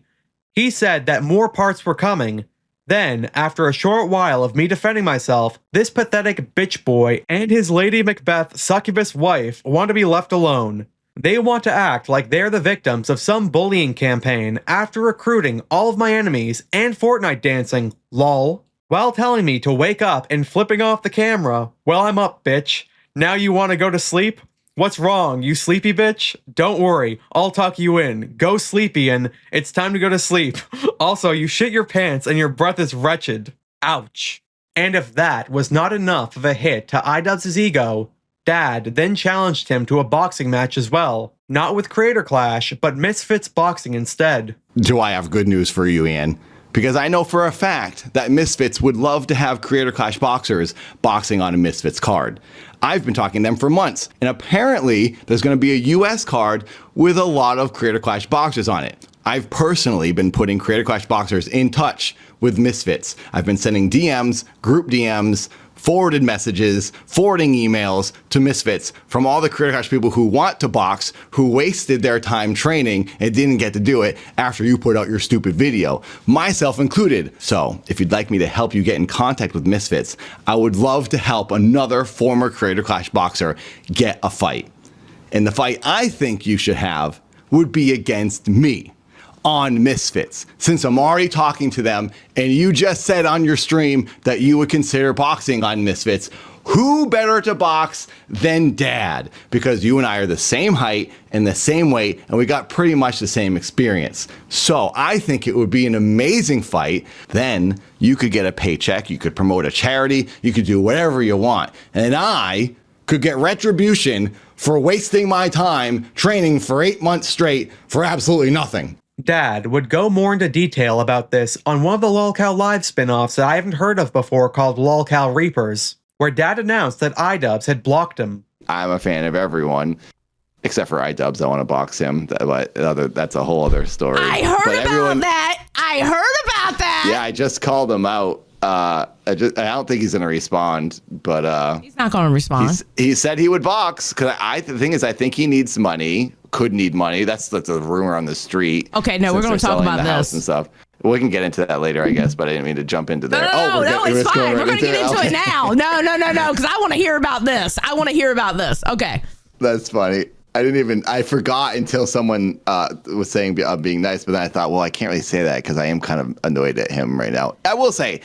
He said that more parts were coming. Then, after a short while of me defending myself, this pathetic bitch boy and his Lady Macbeth succubus wife want to be left alone. They want to act like they're the victims of some bullying campaign after recruiting all of my enemies and Fortnite dancing, lol, while telling me to wake up and flipping off the camera. Well, I'm up, bitch. Now you want to go to sleep? What's wrong, you sleepy bitch? Don't worry, I'll tuck you in. Go sleepy and it's time to go to sleep. Also, you shit your pants and your breath is wretched. Ouch. And if that was not enough of a hit to Idubbbz's ego, Dad then challenged him to a boxing match as well, not with Creator Clash, but Misfits boxing instead. Do I have good news for you, Ian? Because I know for a fact that Misfits would love to have Creator Clash boxers boxing on a Misfits card. I've been talking to them for months, and apparently there's going to be a US card with a lot of Creator Clash boxers on it. I've personally been putting Creator Clash boxers in touch with Misfits. I've been sending DMs, group DMs, forwarded messages, forwarding emails to Misfits from all the Creator Clash people who want to box, who wasted their time training and didn't get to do it after you put out your stupid video, myself included. So if you'd like me to help you get in contact with Misfits, I would love to help another former Creator Clash boxer get a fight. And the fight I think you should have would be against me on Misfits, since I'm already talking to them and you just said on your stream that you would consider boxing on Misfits. Who better to box than Dad? Because you and I are the same height and the same weight, and we got pretty much the same experience. So I think it would be an amazing fight. Then you could get a paycheck, you could promote a charity, you could do whatever you want. And I could get retribution for wasting my time training for 8 months straight for absolutely nothing. Dad would go more into detail about this on one of the Lolcow live spin-offs that I haven't heard of before called Lolcow Reapers, where Dad announced that Idubbbz had blocked him. I'm a fan of everyone, except for Idubbbz. I want to box him, but that's a whole other story. I heard about that. I heard about that. Yeah, I just called him out. I don't think he's going to respond, but He's not going to respond. He said he would box because the thing is, I think he needs money. Could need money. That's a rumor on the street. Okay, no, we're going to talk about this and stuff. We can get into that later, I guess, but I didn't mean to jump into there. No, it's fine. We're going to get into it now. No, because I want to hear about this. Okay. That's funny. I forgot until someone was saying being nice, but then I thought, well, I can't really say that because I am kind of annoyed at him right now. I will say,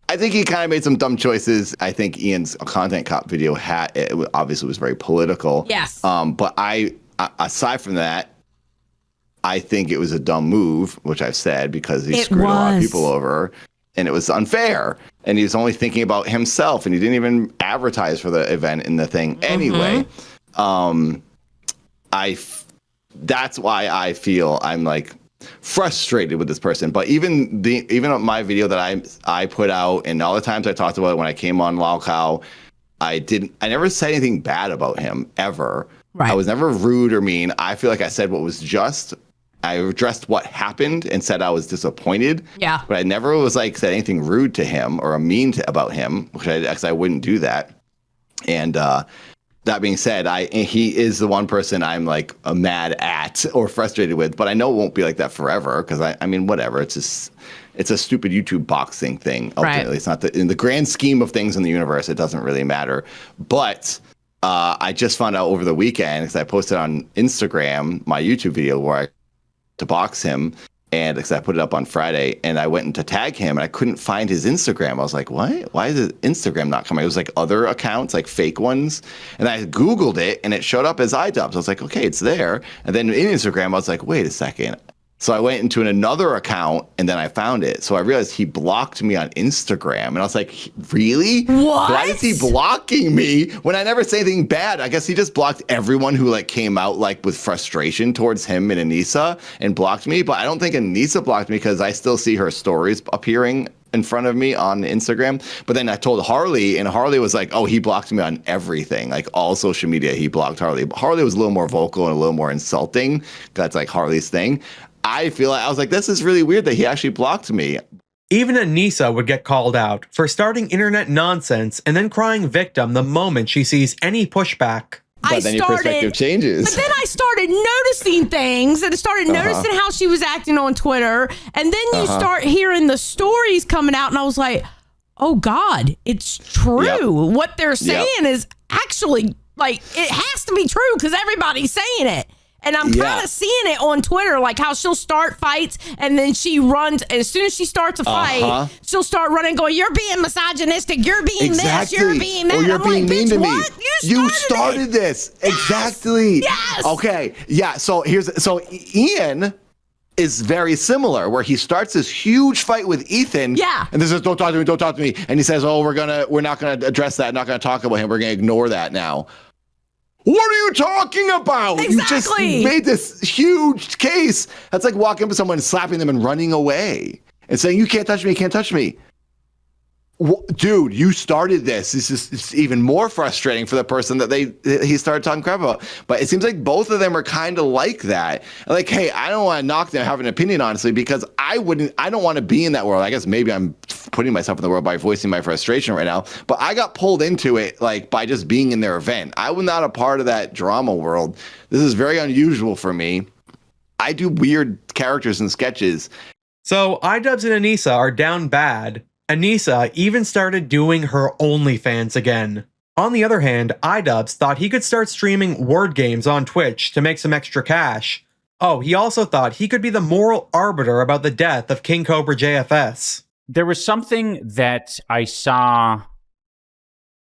I think he kind of made some dumb choices. I think Ian's content cop video obviously was very political. Yes. But aside from that, I think it was a dumb move, which I've said, because he screwed a lot of people over, and it was unfair. And he was only thinking about himself, and he didn't even advertise for the event in the thing anyway. That's why I feel I'm like frustrated with this person. But even my video that I put out, and all the times I talked about it when I came on Lolcow, I never said anything bad about him ever. Right. I was never rude or mean. I feel like I said what was just. I addressed what happened and said I was disappointed. Yeah. But I never was said anything rude to him or mean about him, because I wouldn't do that. And that being said, he is the one person I'm mad at or frustrated with. But I know it won't be like that forever, because I mean, whatever. It's a stupid YouTube boxing thing. Ultimately, right. It's not in the grand scheme of things in the universe. It doesn't really matter. But I just found out over the weekend, because I posted on Instagram my YouTube video where I to box him, and because I put it up on Friday, and I went to tag him, and I couldn't find his Instagram. I was like, what? Why is his Instagram not coming? It was other accounts, fake ones, and I Googled it, and it showed up as Idubbbz. I was like, okay, it's there. And then in Instagram, I was like, wait a second. So I went into another account, and then I found it. So I realized he blocked me on Instagram. And I was like, really? What? Why is he blocking me when I never say anything bad? I guess he just blocked everyone who came out with frustration towards him and Anisa and blocked me. But I don't think Anisa blocked me, because I still see her stories appearing in front of me on Instagram. But then I told Harley, and Harley was like, oh, he blocked me on everything. All social media, he blocked Harley. But Harley was a little more vocal and a little more insulting. That's Harley's thing. I was like, this is really weird that he actually blocked me. Even Anisa would get called out for starting internet nonsense and then crying victim the moment she sees any pushback. But then your perspective changes. But then I started noticing things, and I started noticing how she was acting on Twitter. And then you start hearing the stories coming out, and I was like, oh God, it's true. Yep. What they're saying is actually, it has to be true, because everybody's saying it. And I'm kind of seeing it on Twitter, how she'll start fights, and then she runs. And as soon as she starts a fight, she'll start running, going, "You're being misogynistic. You're being this. You're being that." Or you're being mean to me. You started this. Yes. Exactly. Yes. Okay. Yeah. So Ian is very similar, where he starts this huge fight with Ethan. Yeah. And this is, don't talk to me. And he says, oh, we're not gonna address that, not gonna talk about him. We're gonna ignore that now. What are you talking about? Exactly. You just made this huge case. That's like walking up to someone, slapping them and running away and saying, you can't touch me, you can't touch me. Dude, you started this. It's even more frustrating for the person that he started talking crap about. But it seems like both of them are kind of like that. Like, hey, I don't want to knock them, have an opinion, honestly, because I don't want to be in that world. I guess maybe I'm putting myself in the world by voicing my frustration right now. But I got pulled into it like by just being in their event. I was not a part of that drama world. This is very unusual for me. I do weird characters and sketches. So Idubbbz and Anisa are down bad. Anisa even started doing her OnlyFans again. On the other hand, Idubbbz thought he could start streaming word games on Twitch to make some extra cash. Oh, he also thought he could be the moral arbiter about the death of King Cobra JFS. There was something that I saw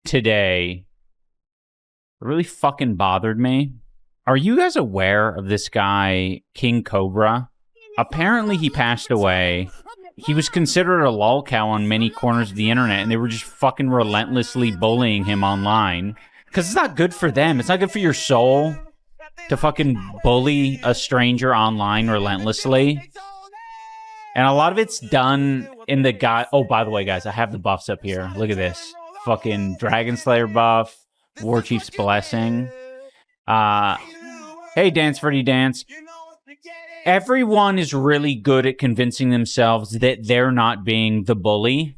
today that really fucking bothered me. Are you guys aware of this guy, King Cobra? Apparently he passed away. He was considered a lolcow on many corners of the internet, and they were just fucking relentlessly bullying him online. Because it's not good for them. It's not good for your soul to fucking bully a stranger online relentlessly. And a lot of it's done in the guy. Oh, by the way, guys, I have the buffs up here. Look at this. Fucking Dragon Slayer buff. War Chief's Blessing. Hey, Dance Freddy Dance. Everyone is really good at convincing themselves that they're not being the bully.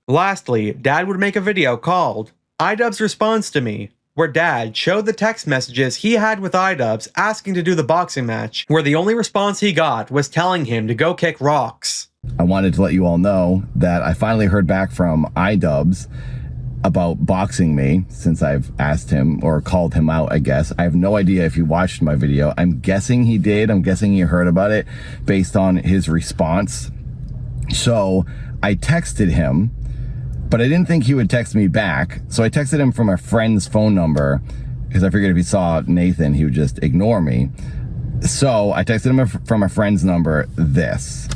Lastly, Dad would make a video called Idubbbz Responds to Me, where Dad showed the text messages he had with Idubbbz asking to do the boxing match, where the only response he got was telling him to go kick rocks. I wanted to let you all know that I finally heard back from Idubbbz about boxing me, since I've asked him or called him out, I guess. I have no idea if he watched my video. I'm guessing he did. I'm guessing he heard about it based on his response. So I texted him, but I didn't think he would text me back. So I texted him from a friend's phone number because I figured if he saw Nathan, he would just ignore me. So I texted him from a friend's number this.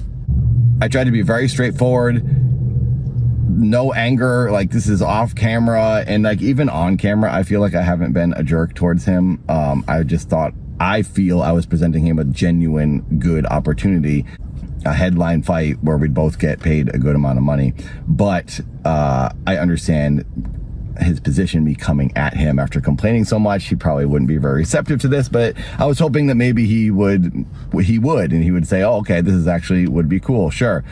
I tried to be very straightforward. No anger, like this is off camera, and like even on camera, I feel like I haven't been a jerk towards him. I feel I was presenting him a genuine good opportunity, a headline fight where we'd both get paid a good amount of money. But I understand his position, me coming at him after complaining so much. He probably wouldn't be very receptive to this, but I was hoping that maybe he would, and he would say, oh, okay, this is actually would be cool, sure.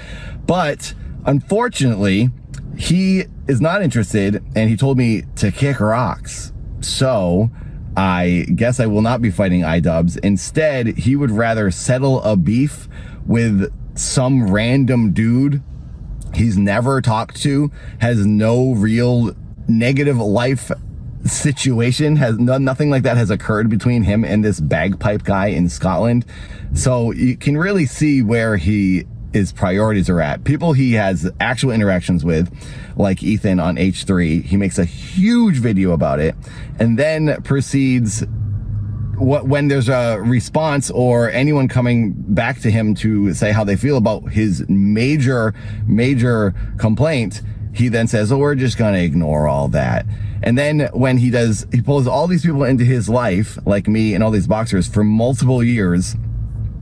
But unfortunately, he is not interested, and he told me to kick rocks. So I guess I will not be fighting Idubbbz. Instead, he would rather settle a beef with some random dude he's never talked to, has no real negative life situation, nothing like that has occurred between him and this bagpipe guy in Scotland. So you can really see where his priorities are at. People he has actual interactions with, like Ethan on H3, he makes a huge video about it and then proceeds, when there's a response or anyone coming back to him to say how they feel about his major complaint, he then says, oh, we're just gonna ignore all that. And then when he pulls all these people into his life, like me and all these boxers, for multiple years,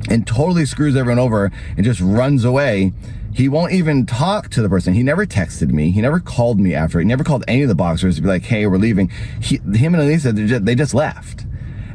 and totally screws everyone over and just runs away. He won't even talk to the person. He never texted me. He never called me after. He never called any of the boxers to be like, hey, we're leaving. Him and Anisa, they just left.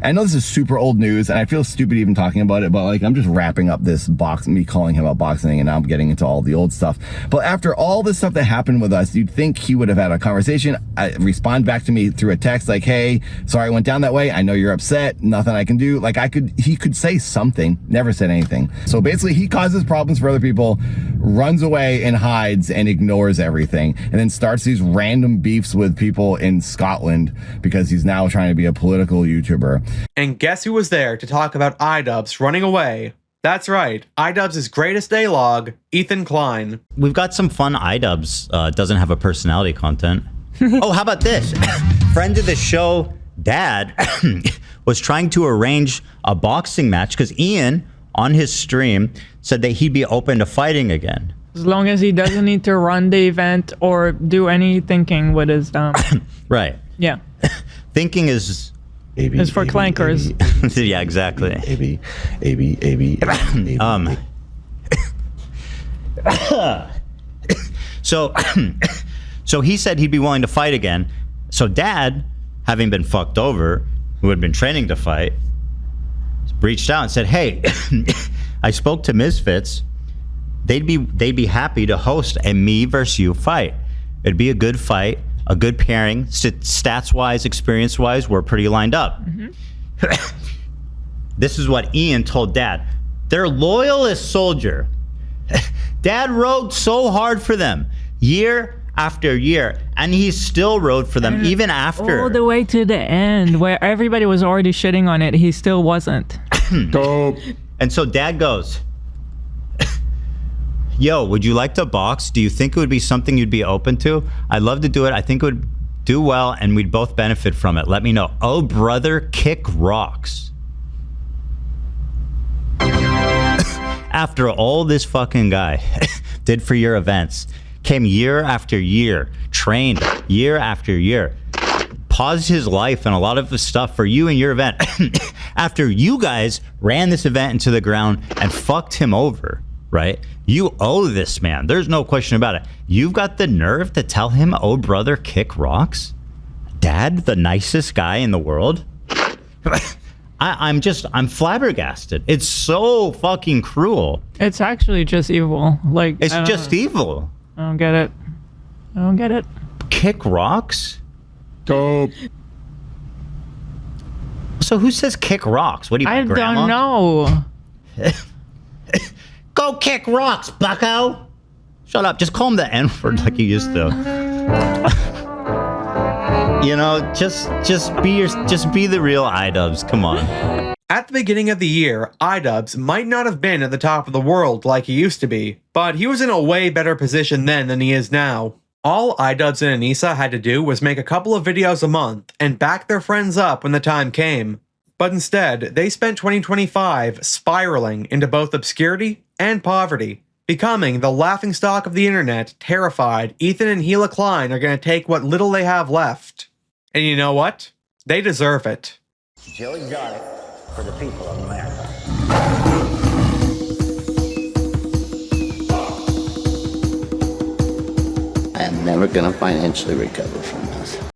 I know this is super old news, and I feel stupid even talking about it, but like I'm just wrapping up this me calling him out boxing, and now I'm getting into all the old stuff. But after all this stuff that happened with us, you'd think he would have had a conversation, respond back to me through a text like, hey, sorry I went down that way. I know you're upset. Nothing I can do. Like he could say something. Never said anything. So basically he causes problems for other people, runs away and hides and ignores everything, and then starts these random beefs with people in Scotland because he's now trying to be a political YouTuber. And guess who was there to talk about Idubbbz running away? That's right, Idubbbz's greatest A-log, Ethan Klein. We've got some fun Idubbbz doesn't have a personality content. Oh, how about this? Friend of the show, Dad, was trying to arrange a boxing match because Ian on his stream said that he'd be open to fighting again. As long as he doesn't need to run the event or do any thinking with his Right. Yeah. Thinking is it's for clankers. Yeah, exactly. So he said he'd be willing to fight again. So Dad, having been fucked over, who had been training to fight, reached out and said, "Hey, I spoke to Misfits. They'd be happy to host a me versus you fight. It'd be a good fight, a good pairing, stats wise, experience wise. We're pretty lined up." This is what Ian told Dad. Their loyalist soldier. Dad rode so hard for them year after year, and he still rode for them even after. All the way to the end, where everybody was already shitting on it, he still wasn't. Dope. And so Dad goes, "Yo, would you like to box? Do you think it would be something you'd be open to? I'd love to do it. I think it would do well, and we'd both benefit from it. Let me know. Oh, brother, kick rocks." After all this fucking guy did for your events, came year after year, trained year after year, paused his life and a lot of the stuff for you and your event, after you guys ran this event into the ground and fucked him over, right? You owe this man. There's no question about it. You've got the nerve to tell him, "Oh, brother, kick rocks"? Dad, the nicest guy in the world? I'm flabbergasted. It's so fucking cruel. It's actually just evil. Like It's just evil. I don't get it. I don't get it. Kick rocks? Dope. So who says kick rocks? What do you? I grandma? don't know. Go kick rocks, bucko. Shut up. Just call him the N-word like you used to. You know, just be the real Idubbbz. Come on. At the beginning of the year, Idubbbz might not have been at the top of the world like he used to be, but he was in a way better position then than he is now. All Idubbbz and Anisa had to do was make a couple of videos a month and back their friends up when the time came. But instead, they spent 2025 spiraling into both obscurity and poverty, becoming the laughingstock of the internet, terrified Ethan and Gila Klein are going to take what little they have left. And you know what? They deserve it. Joe Exotic for the people of America. I am never going to financially recover from this.